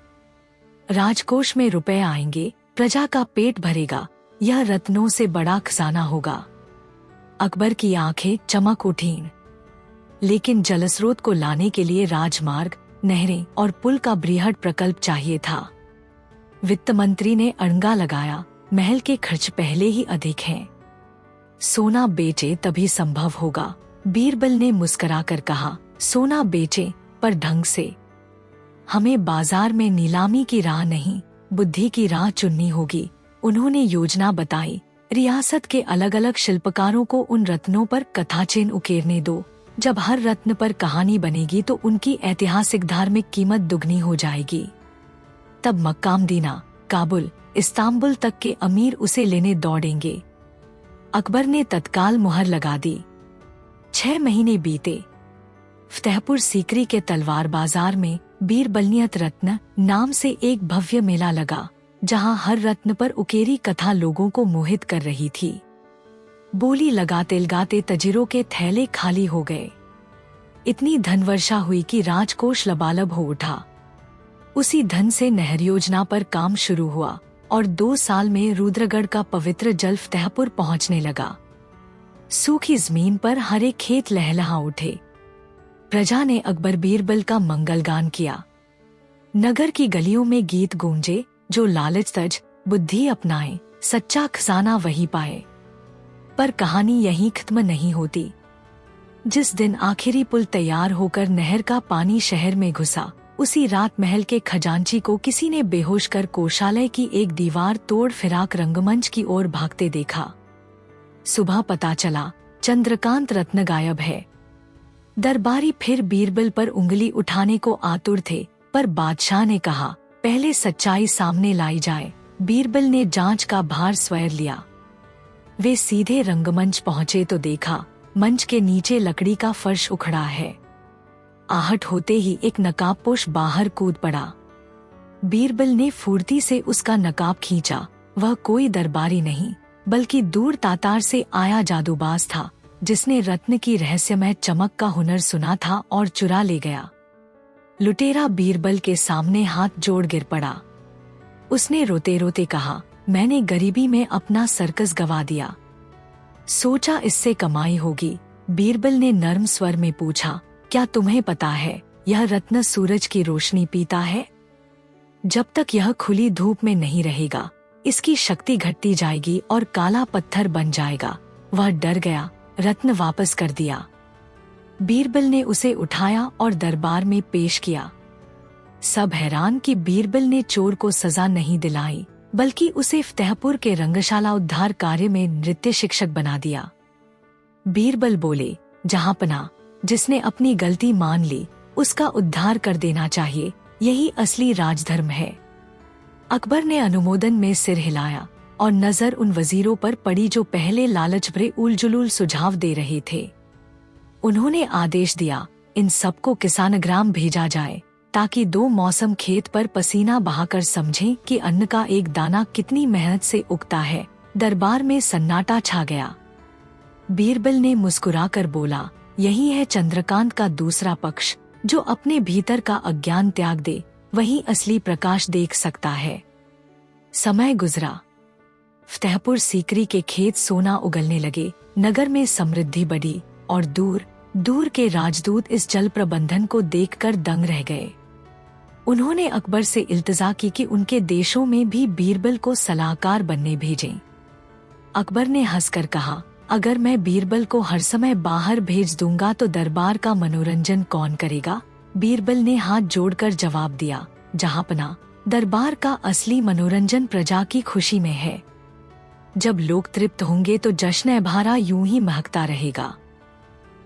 राजकोष में रुपए आएंगे, प्रजा का पेट भरेगा। यह रत्नों से बड़ा खजाना होगा। अकबर की आंखें चमक उठीं। लेकिन जलस्रोत को लाने के लिए राजमार्ग, नहरें और पुल का बृहद प्रकल्प चाहिए था। वित्त मंत्री ने अड़ंगा लगाया, महल के खर्च पहले ही अधिक हैं। सोना बेचे तभी संभव होगा। बीरबल ने मुस्कुराकर कहा, सोना बेचे पर ढंग से। हमें बाजार में नीलामी की राह नहीं, बुद्धि की राह चुननी होगी। उन्होंने योजना बताई, रियासत के अलग अलग शिल्पकारों को उन रत्नों पर कथाचिन्ह उकेरने दो। जब हर रत्न पर कहानी बनेगी तो उनकी ऐतिहासिक धार्मिक कीमत दुगनी हो जाएगी। तब मक्का, मदीना, काबुल, इस्तांबुल तक के अमीर उसे लेने दौड़ेंगे। अकबर ने तत्काल मुहर लगा दी। 6 महीने बीते। फतेहपुर सीकरी के तलवार बाजार में बीरबलनियत रत्न नाम से एक भव्य मेला लगा, जहां हर रत्न पर उकेरी कथा लोगों को मोहित कर रही थी। बोली लगाते लगाते तजिरों के थैले खाली हो गए। इतनी धनवर्षा हुई कि राजकोष लबालब हो उठा। उसी धन से नहर योजना पर काम शुरू हुआ और 2 साल में रुद्रगढ़ का पवित्र जल फतेहपुर पहुंचने लगा। सूखी जमीन पर हरे खेत लहलहा उठे। प्रजा ने अकबर बीरबल का मंगलगान किया। नगर की गलियों में गीत गूंजे, जो लालच तज, बुद्धि अपनाए, सच्चा खजाना वही पाए। पर कहानी यहीं खत्म नहीं होती। जिस दिन आखिरी पुल तैयार होकर नहर का पानी शहर में घुसा, उसी रात महल के खजांची को किसी ने बेहोश कर कोषालय की एक दीवार तोड़ फिराक रंगमंच की ओर भागते देखा। सुबह पता चला चंद्रकांत रत्न गायब है। दरबारी फिर बीरबल पर उंगली उठाने को आतुर थे, पर बादशाह ने कहा, पहले सच्चाई सामने लाई जाए। बीरबल ने जांच का भार स्वयं लिया। वे सीधे रंगमंच पहुंचे तो देखा, मंच के नीचे लकड़ी का फर्श उखड़ा है। आहट होते ही एक नकाबपोश बाहर कूद पड़ा। बीरबल ने फुर्ती से उसका नकाब खींचा। वह कोई दरबारी नहीं, बल्कि दूर तातार से आया जादूबाज था, जिसने रत्न की रहस्यमय चमक का हुनर सुना था और चुरा ले गया। लुटेरा बीरबल के सामने हाथ जोड़ गिर पड़ा। उसने रोते रोते कहा, मैंने गरीबी में अपना सर्कस गवा दिया। सोचा इससे कमाई होगी। बीरबल ने नर्म स्वर में पूछा, क्या तुम्हें पता है यह रत्न सूरज की रोशनी पीता है? जब तक यह खुली धूप में नहीं रहेगा, इसकी शक्ति घटती जाएगी और काला पत्थर बन जाएगा। वह डर गया, रत्न वापस कर दिया। बीरबल ने उसे उठाया और दरबार में पेश किया। सब हैरान कि बीरबल ने चोर को सजा नहीं दिलाई, बल्कि उसे फतेहपुर के रंगशाला उद्धार कार्य में नृत्य शिक्षक बना दिया। बीरबल बोले, जहांपना, जिसने अपनी गलती मान ली, उसका उद्धार कर देना चाहिए। यही असली राजधर्म है। अकबर ने अनुमोदन में सिर हिलाया और नजर उन वजीरों पर पड़ी जो पहले लालच भरे उलझुल सुझाव दे रहे थे। उन्होंने आदेश दिया, इन सबको किसानग्राम भेजा जाए, ताकि 2 मौसम खेत पर पसीना बहाकर समझें कि अन्न का एक दाना कितनी मेहनत से उगता है। दरबार में सन्नाटा छा गया। बीरबल ने मुस्कुराकर बोला, यही है चंद्रकांत का दूसरा पक्ष। जो अपने भीतर का अज्ञान त्याग दे, वही असली प्रकाश देख सकता है। समय गुजरा। फतेहपुर सीकरी के खेत सोना उगलने लगे। नगर में समृद्धि बढ़ी और दूर दूर के राजदूत इस जल प्रबंधन को देखकर दंग रह गए। उन्होंने अकबर से इल्तिजा की कि उनके देशों में भी बीरबल को सलाहकार बनने भेजें। अकबर ने हंसकर कहा, अगर मैं बीरबल को हर समय बाहर भेज दूंगा तो दरबार का मनोरंजन कौन करेगा? बीरबल ने हाथ जोड़कर जवाब दिया, जहांपना, दरबार का असली मनोरंजन प्रजा की खुशी में है। जब लोग तृप्त होंगे तो जश्न भारा यूं ही महकता रहेगा।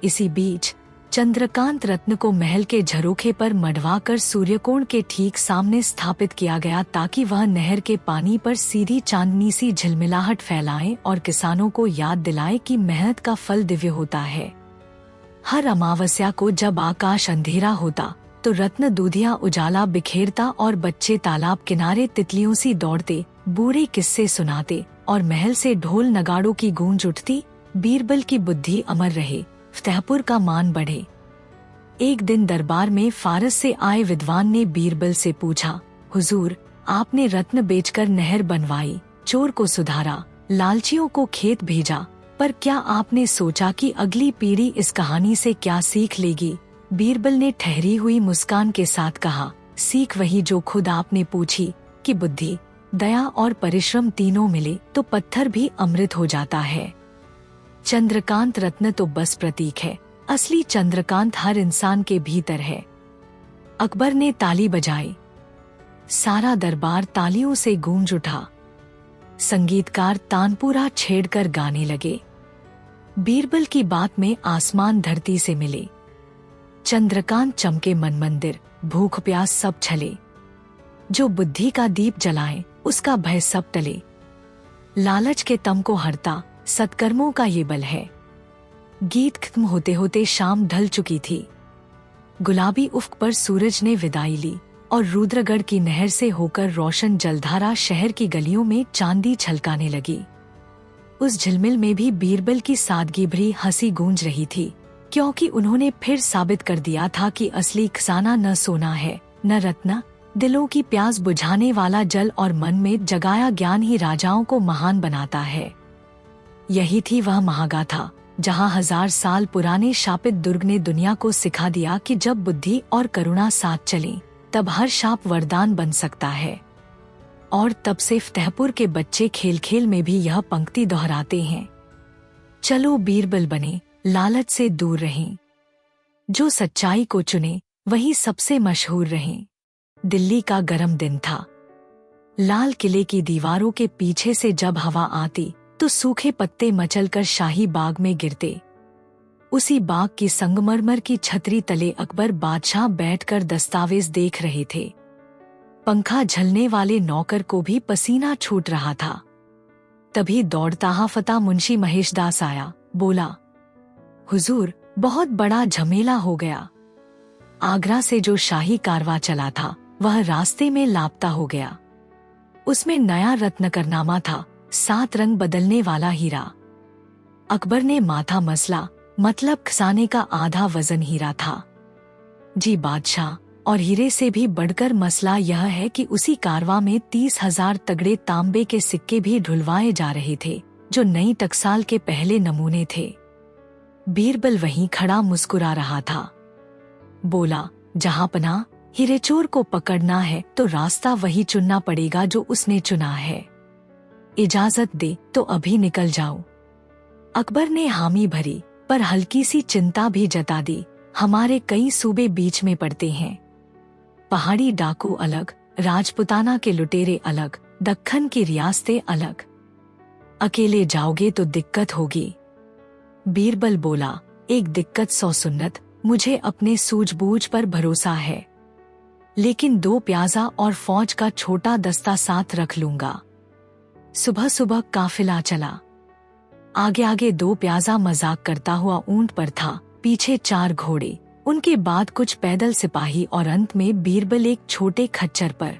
इसी बीच चंद्रकांत रत्न को महल के झरोखे पर मढ़वाकर सूर्यकोण के ठीक सामने स्थापित किया गया, ताकि वह नहर के पानी पर सीधी चांदनी सी झिलमिलाहट फैलाए और किसानों को याद दिलाए कि मेहनत का फल दिव्य होता है। हर अमावस्या को जब आकाश अंधेरा होता तो रत्न दूधिया उजाला बिखेरता और बच्चे तालाब किनारे तितलियों सी दौड़ते, बूढ़े किस्से सुनाते और महल से ढोल नगाड़ों की गूंज उठती। बीरबल की बुद्धि अमर रहे, फतेहपुर का मान बढ़े। एक दिन दरबार में फारस से आए विद्वान ने बीरबल से पूछा, हुजूर, आपने रत्न बेचकर नहर बनवाई, चोर को सुधारा, लालचियों को खेत भेजा, पर क्या आपने सोचा कि अगली पीढ़ी इस कहानी से क्या सीख लेगी? बीरबल ने ठहरी हुई मुस्कान के साथ कहा, सीख वही जो खुद आपने पूछी, कि बुद्धि, दया और परिश्रम तीनों मिले तो पत्थर भी अमृत हो जाता है। चंद्रकांत रत्न तो बस प्रतीक है, असली चंद्रकांत हर इंसान के भीतर है। अकबर ने ताली बजाई। सारा दरबार तालियों से गूंज उठा। संगीतकार तानपुरा छेड़कर गाने लगे। बीरबल की बात में आसमान धरती से मिले, चंद्रकांत चमके मन मंदिर, भूख प्यास सब छले। जो बुद्धि का दीप जलाए उसका भय सब टले। लालच के तम को हरता सत्कर्मों का ये बल है। गीत खत्म होते होते शाम ढल चुकी थी। गुलाबी उफ्क पर सूरज ने विदाई ली और रुद्रगढ़ की नहर से होकर रोशन जलधारा शहर की गलियों में चांदी छलकाने लगी। उस झिलमिल में भी बीरबल की सादगी भरी हंसी गूंज रही थी, क्योंकि उन्होंने फिर साबित कर दिया था कि असली खजाना न सोना है न रत्न, दिलों की प्यास बुझाने वाला जल और मन में जगाया ज्ञान ही राजाओं को महान बनाता है। यही थी वह महागाथा जहां 1000 साल पुराने शापित दुर्ग ने दुनिया को सिखा दिया कि जब बुद्धि और करुणा साथ चलें, तब हर शाप वरदान बन सकता है। और तब से फतेहपुर के बच्चे खेल खेल में भी यह पंक्ति दोहराते हैं, चलो बीरबल बने, लालच से दूर रहें। जो सच्चाई को चुने वही सबसे मशहूर रहें। दिल्ली का गर्म दिन था। लाल किले की दीवारों के पीछे से जब हवा आती तो सूखे पत्ते मचलकर शाही बाग में गिरते। उसी बाग की संगमरमर की छतरी तले अकबर बादशाह बैठकर दस्तावेज देख रहे थे। पंखा झलने वाले नौकर को भी पसीना छूट रहा था। तभी दौड़ता हाफता मुंशी महेश दास आया, बोला, हुजूर, बहुत बड़ा झमेला हो गया। आगरा से जो शाही कारवा चला था वह रास्ते में लापता हो गया। उसमें नया रत्नकरनामा था, 7 रंग बदलने वाला हीरा। अकबर ने माथा मसला, मतलब खजाने का आधा वजन हीरा था। जी बादशाह, और हीरे से भी बढ़कर मसला यह है कि उसी कारवा में 30,000 तगड़े तांबे के सिक्के भी ढुलवाए जा रहे थे, जो नई टकसाल के पहले नमूने थे। बीरबल वहीं खड़ा मुस्कुरा रहा था। बोला, जहां पना हीरे चोर को पकड़ना है तो रास्ता वही चुनना पड़ेगा जो उसने चुना है। इजाजत दे तो अभी निकल जाओ। अकबर ने हामी भरी, पर हल्की सी चिंता भी जता दी। हमारे कई सूबे बीच में पड़ते हैं। पहाड़ी डाकू अलग, राजपुताना के लुटेरे अलग, दक्खन की रियासतें अलग। अकेले जाओगे तो दिक्कत होगी। बीरबल बोला, एक दिक्कत 100 सुन्नत, मुझे अपने सूझबूझ पर भरोसा है, लेकिन 2 प्याजा और फौज का छोटा दस्ता साथ रख लूंगा। सुबह सुबह काफिला चला। आगे आगे 2 प्याजा मजाक करता हुआ ऊंट पर था, पीछे 4 घोड़े, उनके बाद कुछ पैदल सिपाही और अंत में बीरबल एक छोटे खच्चर पर।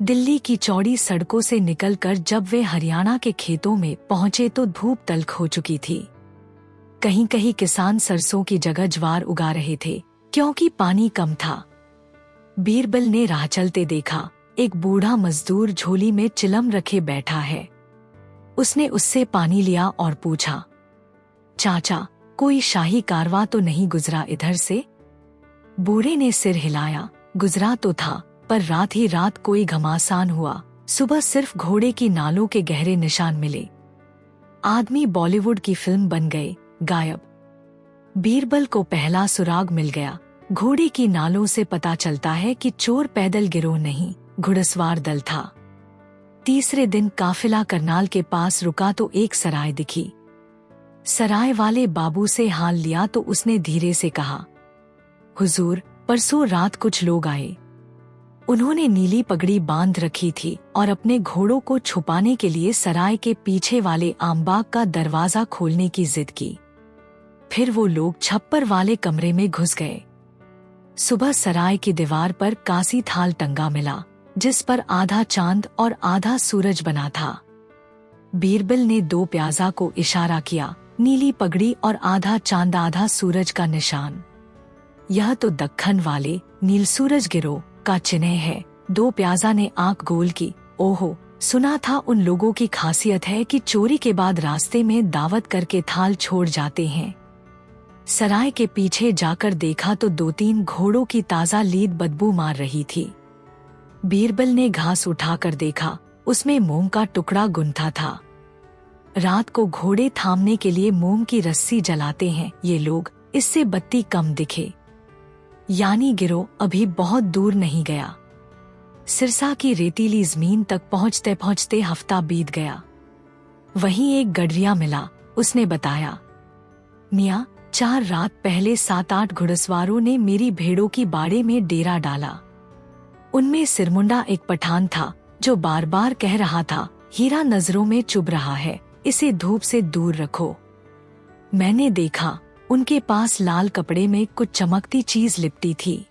दिल्ली की चौड़ी सड़कों से निकलकर जब वे हरियाणा के खेतों में पहुंचे तो धूप तल्ख हो चुकी थी। कहीं कहीं किसान सरसों की जगह ज्वार उगा रहे थे, क्योंकि पानी कम था। बीरबल ने राह चलते देखा, एक बूढ़ा मजदूर झोली में चिलम रखे बैठा है। उसने उससे पानी लिया और पूछा, चाचा, कोई शाही कारवा तो नहीं गुजरा इधर से? बूढ़े ने सिर हिलाया, गुजरा तो था, पर रात ही रात कोई घमासान हुआ। सुबह सिर्फ घोड़े की नालों के गहरे निशान मिले। आदमी बॉलीवुड की फिल्म बन गए, गायब। बीरबल को पहला सुराग मिल गया। घोड़े की नालों से पता चलता है कि चोर पैदल गिरोह नहीं, घुड़सवार दल था। तीसरे दिन काफिला करनाल के पास रुका तो एक सराय दिखी। सराय वाले बाबू से हाल लिया तो उसने धीरे से कहा, हुजूर, परसों रात कुछ लोग आए। उन्होंने नीली पगड़ी बांध रखी थी और अपने घोड़ों को छुपाने के लिए सराय के पीछे वाले आमबाग का दरवाजा खोलने की जिद की। फिर वो लोग छप्पर वाले कमरे में घुस गए। सुबह सराय की दीवार पर कासी थाल टंगा मिला, जिस पर आधा चांद और आधा सूरज बना था। बीरबल ने 2 प्याजा को इशारा किया, नीली पगड़ी और आधा चांद आधा सूरज का निशान। यह तो दक्खन वाले नील सूरज गिरोह का चिन्ह है। 2 प्याजा ने आंख गोल की, ओहो, सुना था उन लोगों की खासियत है कि चोरी के बाद रास्ते में दावत करके थाल छोड़ जाते हैं। सराय के पीछे जाकर देखा तो 2-3 घोड़ों की ताजा लीद बदबू मार रही थी। बीरबल ने घास उठाकर देखा, उसमें मोम का टुकड़ा गुंथा था। रात को घोड़े थामने के लिए मोम की रस्सी जलाते हैं ये लोग, इससे बत्ती कम दिखे। यानी गिरोह अभी बहुत दूर नहीं गया। सिरसा की रेतीली जमीन तक पहुंचते पहुंचते हफ्ता बीत गया। वहीं एक गडरिया मिला। उसने बताया, मियाँ, 4 रात पहले 7-8 घुड़सवारों ने मेरी भेड़ों की बाड़े में डेरा डाला। उनमें सिरमुंडा एक पठान था जो बार बार कह रहा था, हीरा नजरों में चुभ रहा है, इसे धूप से दूर रखो। मैंने देखा, उनके पास लाल कपड़े में कुछ चमकती चीज लिपटी थी।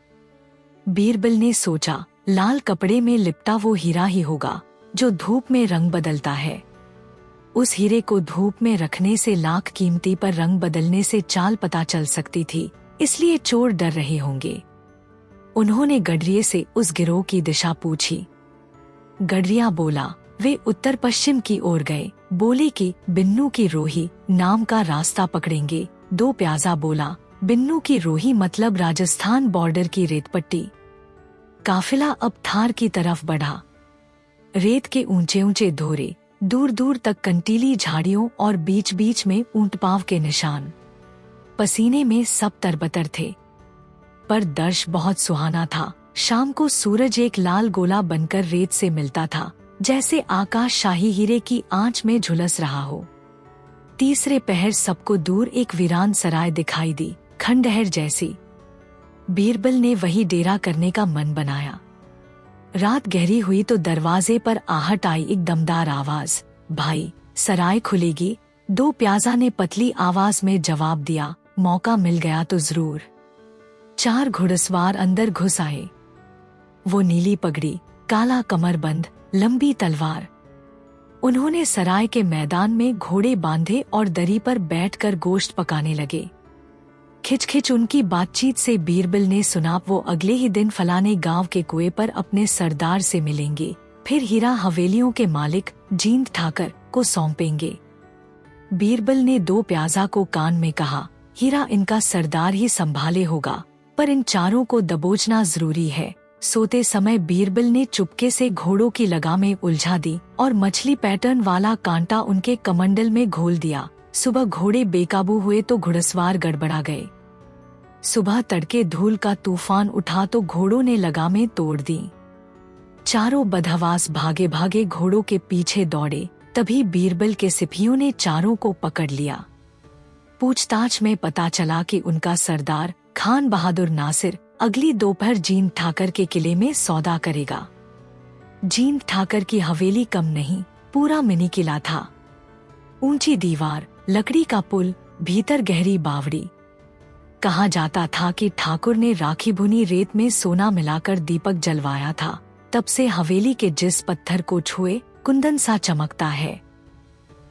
बीरबल ने सोचा, लाल कपड़े में लिपटा वो हीरा ही होगा जो धूप में रंग बदलता है। उस हीरे को धूप में रखने से लाख कीमती पर रंग बदलने से चाल पता चल सकती थी, इसलिए चोर डर रहे होंगे। उन्होंने गडरिये से उस गिरोह की दिशा पूछी। गडरिया बोला, वे उत्तर पश्चिम की ओर गए। बोले कि बिन्नू की रोही नाम का रास्ता पकड़ेंगे। 2 प्याजा बोला, बिन्नू की रोही मतलब राजस्थान बॉर्डर की रेतपट्टी। काफिला अब थार की तरफ बढ़ा। रेत के ऊंचे ऊंचे धोरे, दूर दूर तक कंटीली झाड़ियों और बीच बीच में ऊंट पांव के निशान। पसीने में सब तरबतर थे, पर दर्श बहुत सुहाना था। शाम को सूरज एक लाल गोला बनकर रेत से मिलता था, जैसे आकाश शाही हीरे की आंच में झुलस रहा हो। तीसरे पहर सबको दूर एक वीरान सराय दिखाई दी, खंडहर जैसी। बीरबल ने वही डेरा करने का मन बनाया। रात गहरी हुई तो दरवाजे पर आहट आई, एक दमदार आवाज, भाई, सराय खुलेगी। 2 प्याजा ने पतली आवाज में जवाब दिया, मौका मिल गया तो जरूर। 4 घुड़सवार अंदर घुस आए। वो नीली पगड़ी, काला कमरबंद, लंबी तलवार। उन्होंने सराय के मैदान में घोड़े बांधे और दरी पर बैठकर गोश्त पकाने लगे। खिचखिच उनकी बातचीत से बीरबल ने सुना वो अगले ही दिन फलाने गांव के कुएं पर अपने सरदार से मिलेंगे, फिर हीरा हवेलियों के मालिक जींद ठाकर को सौंपेंगे। बीरबल ने 2 प्याजा को कान में कहा, हीरा इनका सरदार ही संभाले होगा, पर इन चारों को दबोचना जरूरी है। सोते समय बीरबल ने चुपके से घोड़ों की लगामें उलझा दी और मछली पैटर्न वाला कांटा उनके कमंडल में घोल दिया। सुबह घोड़े बेकाबू हुए तो घुड़सवार गड़बड़ा गए। सुबह तड़के धूल का तूफान उठा तो घोड़ों ने लगामें तोड़ दी। चारों बदहवास भागे भागे घोड़ों के पीछे दौड़े। तभी बीरबल के सिपाहियों ने चारों को पकड़ लिया। पूछताछ में पता चला कि उनका सरदार खान बहादुर नासिर अगली दोपहर जींद ठाकर के किले में सौदा करेगा। जींद ठाकर की हवेली कम नहीं, पूरा मिनी किला था। ऊंची दीवार, लकड़ी का पुल, भीतर गहरी बावड़ी। कहा जाता था कि ठाकुर ने राखी भुनी रेत में सोना मिलाकर दीपक जलवाया था, तब से हवेली के जिस पत्थर को छुए कुंदन सा चमकता है।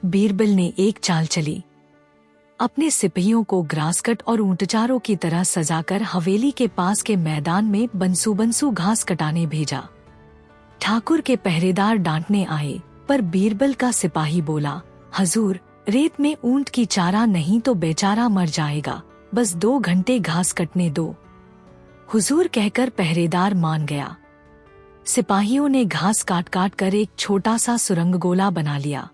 बीरबल ने एक चाल चली। अपने सिपाहियों को ग्रासकट और ऊंटचारों की तरह सजाकर हवेली के पास के मैदान में बंसू घास कटाने भेजा। ठाकुर के पहरेदार डांटने आए, पर बीरबल का सिपाही बोला, हजूर, रेत में ऊंट की चारा नहीं तो बेचारा मर जाएगा, बस 2 घंटे घास कटने दो। हुजूर कहकर पहरेदार मान गया। सिपाहियों ने घास काट काट कर एक छोटा सा सुरंग गोला बना लिया।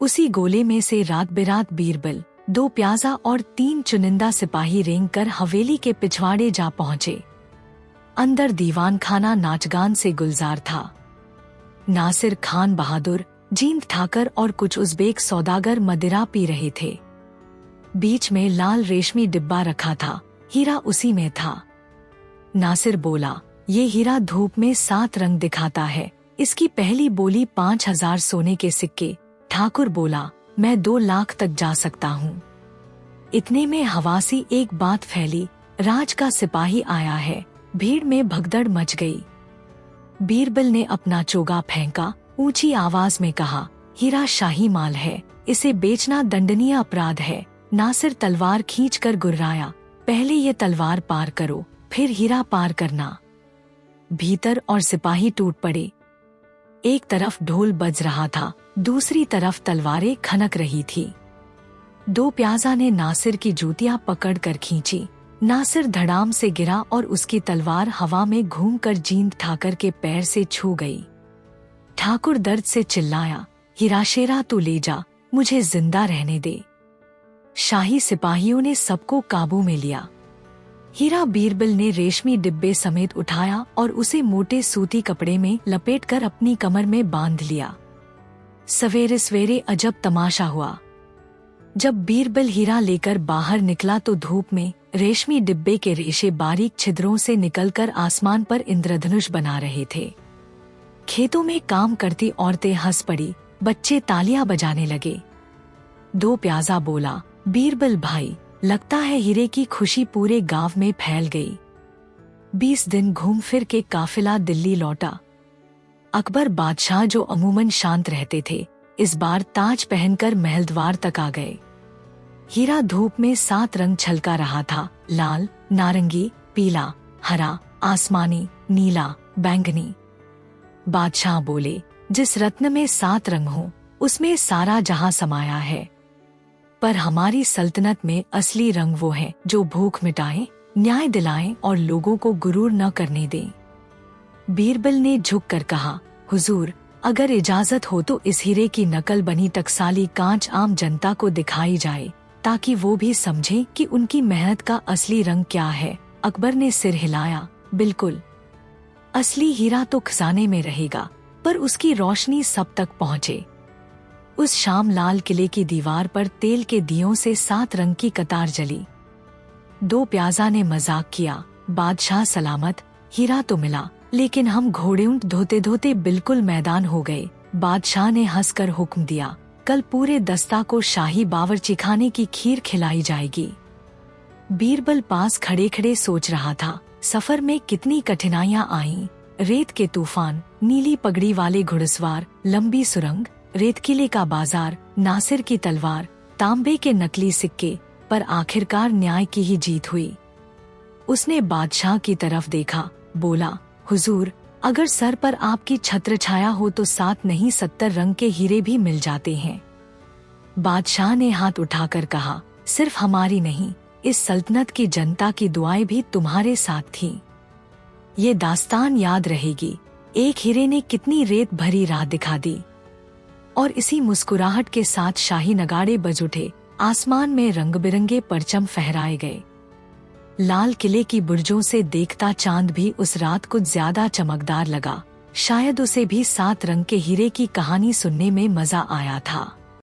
उसी गोले में से रात बेरात बीरबल, 2 प्याजा और 3 चुनिंदा सिपाही रेंग कर हवेली के पिछवाड़े जा पहुंचे। अंदर दीवान खाना नाचगान से गुलजार था। नासिर खान बहादुर, जींद ठाकर और कुछ उज़्बेक सौदागर मदिरा पी रहे थे। बीच में लाल रेशमी डिब्बा रखा था, हीरा उसी में था। नासिर बोला, ये हीरा धूप में 7 रंग दिखाता है, इसकी पहली बोली 5000 सोने के सिक्के। ठाकुर बोला, मैं 2 लाख तक जा सकता हूँ। इतने में हवासी एक बात फैली, राज का सिपाही आया है। भीड़ में भगदड़ मच गई। बीरबल ने अपना चोगा फेंका, ऊंची आवाज में कहा, हीरा शाही माल है, इसे बेचना दंडनीय अपराध है। नासिर तलवार खींचकर गुर्राया, पहले ये तलवार पार करो, फिर हीरा पार करना। भीतर और सिपाही टूट पड़े। एक तरफ ढोल बज रहा था, दूसरी तरफ तलवारें खनक रही थी। 2 प्याजा ने नासिर की जूतियां पकड़कर खींची। नासिर धड़ाम से गिरा और उसकी तलवार हवा में घूमकर जींद ठाकर के पैर से छू गई। ठाकुर दर्द से चिल्लाया, हीराशेरा तू ले जा, मुझे जिंदा रहने दे। शाही सिपाहियों ने सबको काबू में लिया। हीरा बीरबल ने रेशमी डिब्बे समेत उठाया और उसे मोटे सूती कपड़े में लपेटकर अपनी कमर में बांध लिया। सवेरे सवेरे अजब तमाशा हुआ। जब बीरबल हीरा लेकर बाहर निकला तो धूप में रेशमी डिब्बे के रेशे बारीक छिद्रों से निकलकर आसमान पर इंद्रधनुष बना रहे थे। खेतों में काम करती औरतें हंस पड़ी, बच्चे तालियां बजाने लगे। दो प्याजा बोला, बीरबल भाई, लगता है हीरे की खुशी पूरे गांव में फैल गई। 20 दिन घूम फिर के काफिला दिल्ली लौटा। अकबर बादशाह, जो अमूमन शांत रहते थे, इस बार ताज पहनकर महलद्वार तक आ गए। हीरा धूप में 7 रंग छलका रहा था, लाल, नारंगी, पीला, हरा, आसमानी, नीला, बैंगनी। बादशाह बोले, जिस रत्न में 7 रंग हो उसमें सारा जहां समाया है, पर हमारी सल्तनत में असली रंग वो है जो भूख मिटाए, न्याय दिलाएं और लोगों को गुरूर न करने दें। बीरबल ने झुककर कहा, हुजूर, अगर इजाजत हो तो इस हीरे की नकल बनी टकसाली कांच आम जनता को दिखाई जाए, ताकि वो भी समझे कि उनकी मेहनत का असली रंग क्या है। अकबर ने सिर हिलाया, बिल्कुल, असली हीरा तो खजाने में रहेगा, पर उसकी रोशनी सब तक पहुँचे। उस शाम लाल किले की दीवार पर तेल के दियों से 7 रंग की कतार जली। दो प्याजा ने मजाक किया, बादशाह सलामत, हीरा तो मिला, लेकिन हम घोड़े ऊंट धोते धोते बिल्कुल मैदान हो गए। बादशाह ने हंसकर हुक्म दिया, कल पूरे दस्ता को शाही बावर्ची खाने की खीर खिलाई जाएगी। बीरबल पास खड़े खड़े सोच रहा था, सफर में कितनी कठिनाइयां आईं। रेत के तूफान, नीली पगड़ी वाले घुड़सवार, लंबी सुरंग, रेतकिले का बाजार, नासिर की तलवार, तांबे के नकली सिक्के, पर आखिरकार न्याय की ही जीत हुई। उसने बादशाह की तरफ देखा, बोला, हुजूर, अगर सर पर आपकी छत्र छाया हो तो 7 नहीं 70 रंग के हीरे भी मिल जाते हैं। बादशाह ने हाथ उठाकर कहा, सिर्फ हमारी नहीं, इस सल्तनत की जनता की दुआएं भी तुम्हारे साथ थीं। ये दास्तान याद रहेगी, एक हीरे ने कितनी रेत भरी राह दिखा दी। और इसी मुस्कुराहट के साथ शाही नगाड़े बज उठे, आसमान में रंग बिरंगे परचम फहराए गए। लाल किले की बुर्जों से देखता चांद भी उस रात कुछ ज्यादा चमकदार लगा। शायद उसे भी 7 रंग के हीरे की कहानी सुनने में मजा आया था।